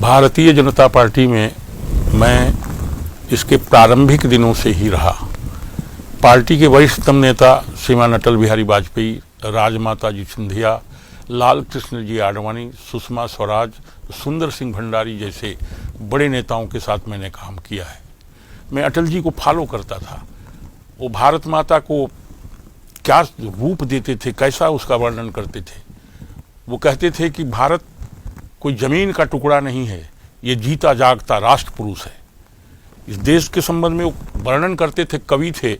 Bharatiya Janata party में मैं इसके प्रारंभिक दिनों से ही रहा। पार्टी के वरिष्ठतम नेता श्रीमान अटल बिहारी वाजपेयी, राजमाता जी सिंधिया, लाल कृष्ण जी आडवाणी, सुषमा स्वराज, सुंदर सिंह भंडारी जैसे बड़े नेताओं के साथ मैंने काम किया है। मैं अटल जी को फॉलो करता था। वो भारत माता को क्या रूप देते थे, कैसा उसका वर्णन करते थे। वो कहते थे कि भारत कोई जमीन का टुकड़ा नहीं है, ये जीता जागता राष्ट्र पुरुष है। इस देश के संबंध में वो वर्णन करते थे, कवि थे,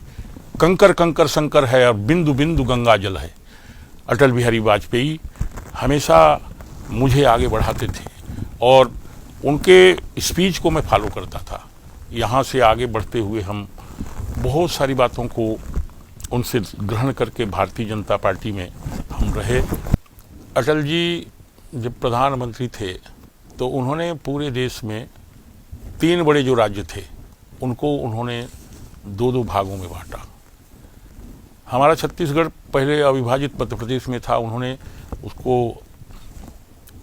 कंकर कंकर शंकर है और बिंदु बिंदु गंगा जल है। अटल बिहारी वाजपेयी हमेशा मुझे आगे बढ़ाते थे और उनके स्पीच को मैं फॉलो करता था। यहाँ से आगे बढ़ते हुए हम बहुत सारी बातों को उनसे ग्रहण करके भारतीय जनता पार्टी में हम रहे। अटल जी जब प्रधानमंत्री थे तो उन्होंने पूरे देश में 3 बड़े जो राज्य थे उनको उन्होंने 2-2 भागों में बांटा। हमारा छत्तीसगढ़ पहले अविभाजित मध्य प्रदेश में था, उन्होंने उसको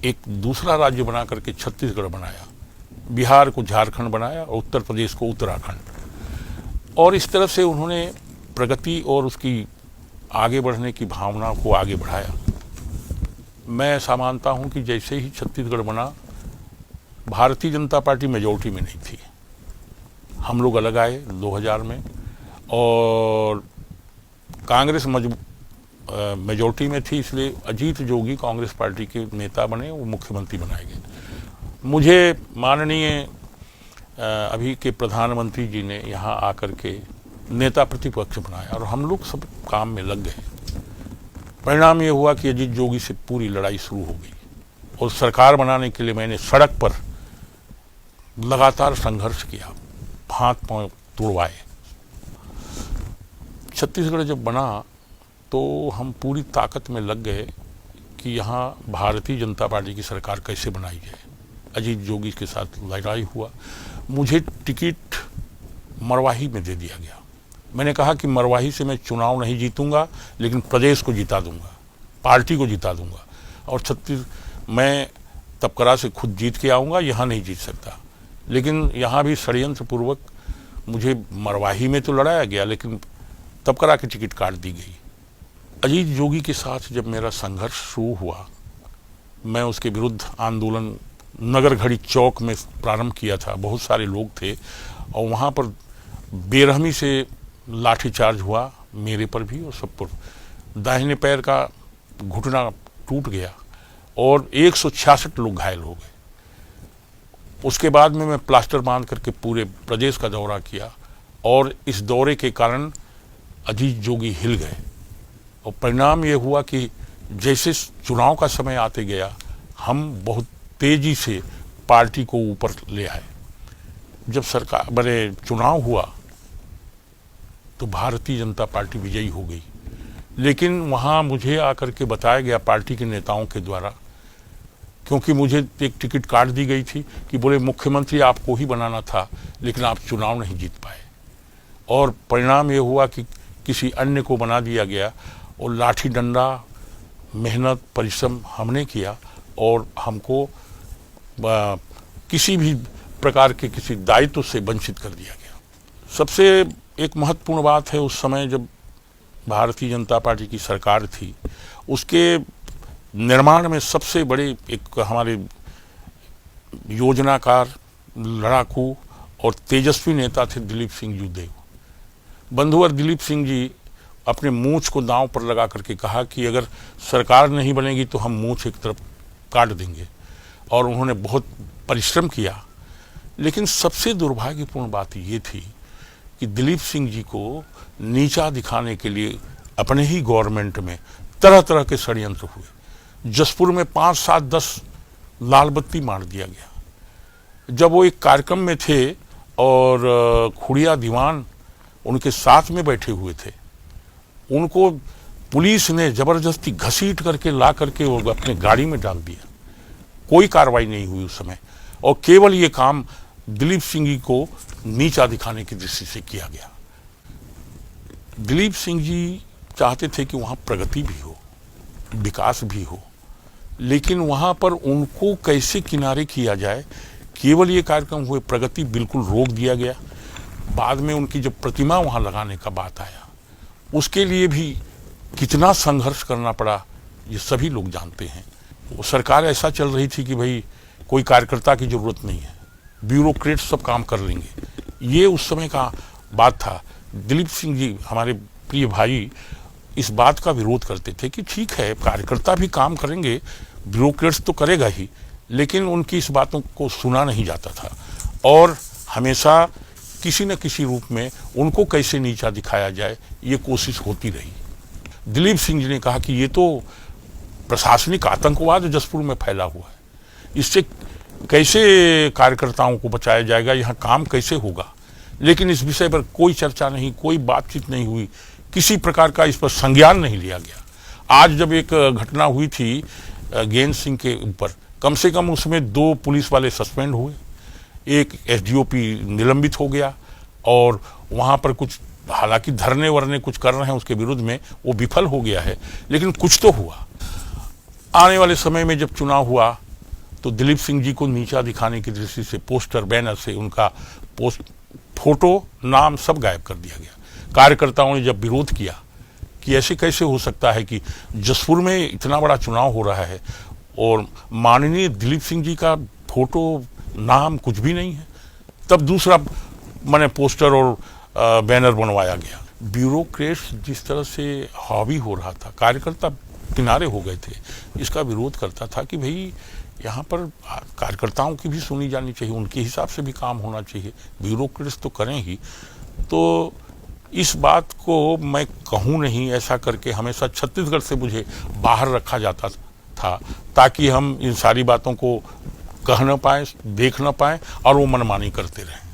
एक दूसरा राज्य बना करके छत्तीसगढ़ बनाया, बिहार को झारखंड बनाया और उत्तर प्रदेश को उत्तराखंड। और इस तरह से उन्होंने प्रगति और उसकी आगे बढ़ने की भावना को आगे बढ़ाया। मैं ऐसा मानता हूं कि जैसे ही छत्तीसगढ़ बना, भारतीय जनता पार्टी मेजॉरिटी में नहीं थी। हम लोग अलग आए 2000 में और कांग्रेस मेजॉरिटी में थी, इसलिए अजीत जोगी कांग्रेस पार्टी के नेता बने, वो मुख्यमंत्री बनाए गए। मुझे माननीय अभी के प्रधानमंत्री जी ने यहाँ आकर के नेता प्रतिपक्ष बनाया और हम लोग सब काम में लग गए। परिणाम ये हुआ कि अजीत जोगी से पूरी लड़ाई शुरू हो गई और सरकार बनाने के लिए मैंने सड़क पर लगातार संघर्ष किया, हाथ पांव तोड़वाए। छत्तीसगढ़ जब बना तो हम पूरी ताकत में लग गए कि यहाँ भारतीय जनता पार्टी की सरकार कैसे बनाई जाए। अजीत जोगी के साथ लड़ाई हुआ। मुझे टिकट मरवाही में दे दिया गया। मैंने कहा कि मरवाही से मैं चुनाव नहीं जीतूंगा, लेकिन प्रदेश को जिता दूंगा, पार्टी को जिता दूंगा और मैं तपकरा से खुद जीत के आऊँगा, यहाँ नहीं जीत सकता। लेकिन यहाँ भी षड्यंत्र पूर्वक मुझे मरवाही में तो लड़ाया गया, लेकिन तपकरा की टिकट काट दी गई। अजीत जोगी के साथ जब मेरा संघर्ष शुरू हुआ, मैं उसके विरुद्ध आंदोलन नगर घड़ी चौक में प्रारंभ किया था। बहुत सारे लोग थे और वहाँ पर बेरहमी से लाठीचार्ज हुआ, मेरे पर भी और सब पर। दाहिने पैर का घुटना टूट गया और 166 लोग घायल हो गए। उसके बाद में मैं प्लास्टर बांध करके पूरे प्रदेश का दौरा किया और इस दौरे के कारण अजीत जोगी हिल गए और परिणाम ये हुआ कि जैसे चुनाव का समय आते गया, हम बहुत तेजी से पार्टी को ऊपर ले आए। जब सरकार बड़े चुनाव हुआ तो भारतीय जनता पार्टी विजयी हो गई, लेकिन वहाँ मुझे आकर के बताया गया पार्टी के नेताओं के द्वारा, क्योंकि मुझे एक टिकट काट दी गई थी, कि बोले मुख्यमंत्री आपको ही बनाना था लेकिन आप चुनाव नहीं जीत पाए। और परिणाम ये हुआ कि किसी अन्य को बना दिया गया और लाठी डंडा, मेहनत, परिश्रम हमने किया और हमको किसी भी प्रकार के किसी दायित्व से वंचित कर दिया गया। सबसे एक महत्वपूर्ण बात है, उस समय जब भारतीय जनता पार्टी की सरकार थी, उसके निर्माण में सबसे बड़े एक हमारे योजनाकार, लड़ाकू और तेजस्वी नेता थे दिलीप सिंह जूदेव। बंधुवर दिलीप सिंह जी अपने मूंछ को दांव पर लगा करके कहा कि अगर सरकार नहीं बनेगी तो हम मूंछ एक तरफ काट देंगे, और उन्होंने बहुत परिश्रम किया। लेकिन सबसे दुर्भाग्यपूर्ण बात ये थी कि दिलीप सिंह जी को नीचा दिखाने के लिए अपने ही गवर्नमेंट में तरह तरह के षड्यंत्र हुए। जसपुर में 5, 7, 10 लाल बत्ती मार दिया गया। जब वो एक कार्यक्रम में थे और खुड़िया दीवान उनके साथ में बैठे हुए थे, उनको पुलिस ने जबरदस्ती घसीट करके ला करके वो अपने गाड़ी में डाल दिया। कोई कार्रवाई नहीं हुई उस समय, और केवल ये काम दिलीप सिंह जी को नीचा दिखाने की दृष्टि से किया गया। दिलीप सिंह जी चाहते थे कि वहाँ प्रगति भी हो, विकास भी हो, लेकिन वहाँ पर उनको कैसे किनारे किया जाए केवल ये कार्यक्रम हुए, प्रगति बिल्कुल रोक दिया गया। बाद में उनकी जब प्रतिमा वहाँ लगाने का बात आया, उसके लिए भी कितना संघर्ष करना पड़ा ये सभी लोग जानते हैं। वो सरकार ऐसा चल रही थी कि भाई कोई कार्यकर्ता की जरूरत नहीं है, ब्यूरोक्रेट सब काम कर लेंगे। ये उस समय का बात था। दिलीप सिंह जी हमारे प्रिय भाई इस बात का विरोध करते थे कि ठीक है, कार्यकर्ता भी काम करेंगे, ब्यूरोक्रेट्स तो करेगा ही, लेकिन उनकी इस बातों को सुना नहीं जाता था और हमेशा किसी न किसी रूप में उनको कैसे नीचा दिखाया जाए ये कोशिश होती रही। दिलीप सिंह जी ने कहा कि ये तो प्रशासनिक आतंकवाद जसपुर में फैला हुआ है, इससे कैसे कार्यकर्ताओं को बचाया जाएगा, यहाँ काम कैसे होगा। लेकिन इस विषय पर कोई चर्चा नहीं, कोई बातचीत नहीं हुई, किसी प्रकार का इस पर संज्ञान नहीं लिया गया। आज जब एक घटना हुई थी गेंद सिंह के ऊपर, कम से कम उसमें 2 पुलिस वाले सस्पेंड हुए, एक एसडीओपी निलंबित हो गया और वहाँ पर कुछ हालांकि धरने वरने कुछ कर रहे हैं उसके विरुद्ध में, वो विफल हो गया है, लेकिन कुछ तो हुआ। आने वाले समय में जब चुनाव हुआ तो दिलीप सिंह जी को नीचा दिखाने की दृष्टि से पोस्टर बैनर से उनका फोटो नाम सब गायब कर दिया गया। कार्यकर्ताओं ने जब विरोध किया कि ऐसे कैसे हो सकता है कि जसपुर में इतना बड़ा चुनाव हो रहा है और माननीय दिलीप सिंह जी का फोटो नाम कुछ भी नहीं है, तब दूसरा मैंने पोस्टर और बैनर बनवाया गया। ब्यूरोक्रेट्स जिस तरह से हावी हो रहा था, कार्यकर्ता किनारे हो गए थे, इसका विरोध करता था कि भाई यहाँ पर कार्यकर्ताओं की भी सुनी जानी चाहिए, उनके हिसाब से भी काम होना चाहिए, ब्यूरोक्रेट्स तो करें ही। तो इस बात को मैं कहूँ नहीं, ऐसा करके हमेशा छत्तीसगढ़ से मुझे बाहर रखा जाता था ताकि हम इन सारी बातों को कह न पाएँ, देख न पाएँ और वो मनमानी करते रहें।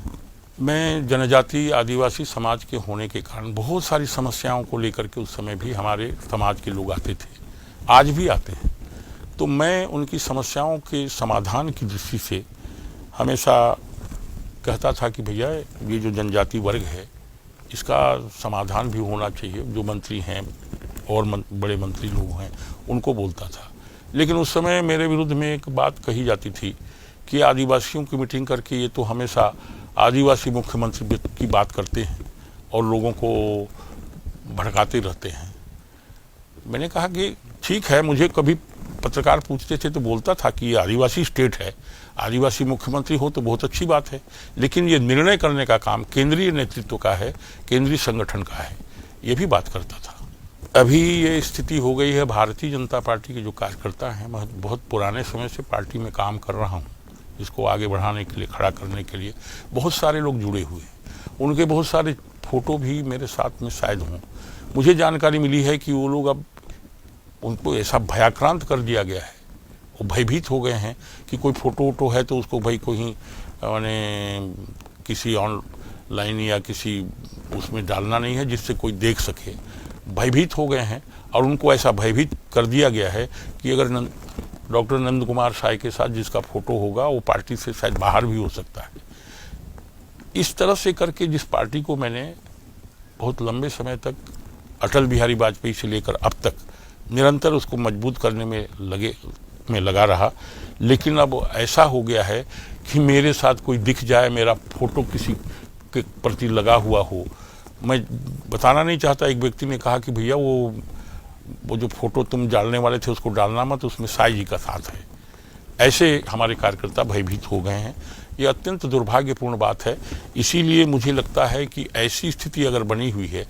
मैं जनजाति आदिवासी समाज के होने के कारण बहुत सारी समस्याओं को लेकर के उस समय भी हमारे समाज के लोग आते थे, आज भी आते हैं। तो मैं उनकी समस्याओं के समाधान की दृष्टि से हमेशा कहता था कि भैया ये जो जनजाति वर्ग है इसका समाधान भी होना चाहिए। जो मंत्री हैं और बड़े मंत्री लोग हैं उनको बोलता था, लेकिन उस समय मेरे विरुद्ध में एक बात कही जाती थी कि आदिवासियों की मीटिंग करके ये तो हमेशा आदिवासी मुख्यमंत्री की बात करते हैं और लोगों को भड़काते रहते हैं। मैंने कहा कि ठीक है, मुझे कभी पत्रकार पूछते थे तो बोलता था कि ये आदिवासी स्टेट है, आदिवासी मुख्यमंत्री हो तो बहुत अच्छी बात है, लेकिन ये निर्णय करने का काम केंद्रीय नेतृत्व का है, केंद्रीय संगठन का है, ये भी बात करता था। अभी ये स्थिति हो गई है, भारतीय जनता पार्टी के जो कार्यकर्ता हैं, मैं बहुत पुराने समय से पार्टी में काम कर रहा हूँ, इसको आगे बढ़ाने के लिए, खड़ा करने के लिए बहुत सारे लोग जुड़े हुए हैं। उनके बहुत सारे फोटो भी मेरे साथ में शायद हों। मुझे जानकारी मिली है कि वो लोग अब उनको ऐसा भयाक्रांत कर दिया गया है, वो भयभीत हो गए हैं कि कोई फोटो वोटो है तो उसको भाई कोई मैंने किसी ऑनलाइन या किसी उसमें डालना नहीं है जिससे कोई देख सके। भयभीत हो गए हैं और उनको ऐसा भयभीत कर दिया गया है कि अगर डॉक्टर नंद कुमार साय के साथ जिसका फोटो होगा वो पार्टी से शायद बाहर भी हो सकता है। इस तरह से करके जिस पार्टी को मैंने बहुत लंबे समय तक अटल बिहारी वाजपेयी से लेकर अब तक निरंतर उसको मजबूत करने में लगा रहा, लेकिन अब ऐसा हो गया है कि मेरे साथ कोई दिख जाए, मेरा फोटो किसी के प्रति लगा हुआ हो, मैं बताना नहीं चाहता। एक व्यक्ति ने कहा कि भैया वो जो फोटो तुम डालने वाले थे उसको डालना मत, उसमें साई जी का साथ है। ऐसे हमारे कार्यकर्ता भयभीत हो गए हैं। ये अत्यंत दुर्भाग्यपूर्ण बात है। इसीलिए मुझे लगता है कि ऐसी स्थिति अगर बनी हुई है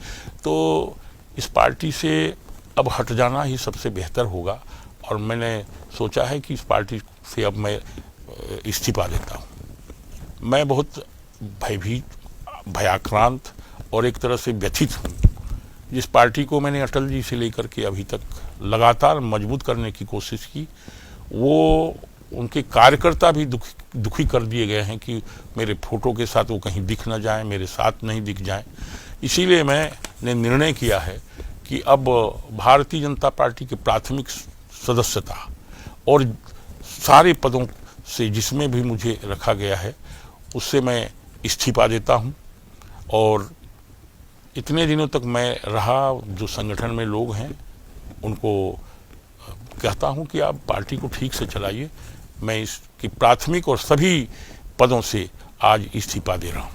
तो इस पार्टी से अब हट जाना ही सबसे बेहतर होगा और मैंने सोचा है कि इस पार्टी से अब मैं इस्तीफा देता हूँ। मैं बहुत भयभीत, भयाक्रांत और एक तरह से व्यथित हूँ। जिस पार्टी को मैंने अटल जी से लेकर के अभी तक लगातार मजबूत करने की कोशिश की, वो उनके कार्यकर्ता भी दुखी कर दिए गए हैं कि मेरे फोटो के साथ वो कहीं दिख ना जाए, मेरे साथ नहीं दिख जाए। इसीलिए मैंने निर्णय किया है कि अब भारतीय जनता पार्टी की प्राथमिक सदस्यता और सारे पदों से जिसमें भी मुझे रखा गया है उससे मैं इस्तीफा देता हूं। और इतने दिनों तक मैं रहा, जो संगठन में लोग हैं उनको कहता हूं कि आप पार्टी को ठीक से चलाइए। मैं इसकी प्राथमिक और सभी पदों से आज इस्तीफा दे रहा हूं।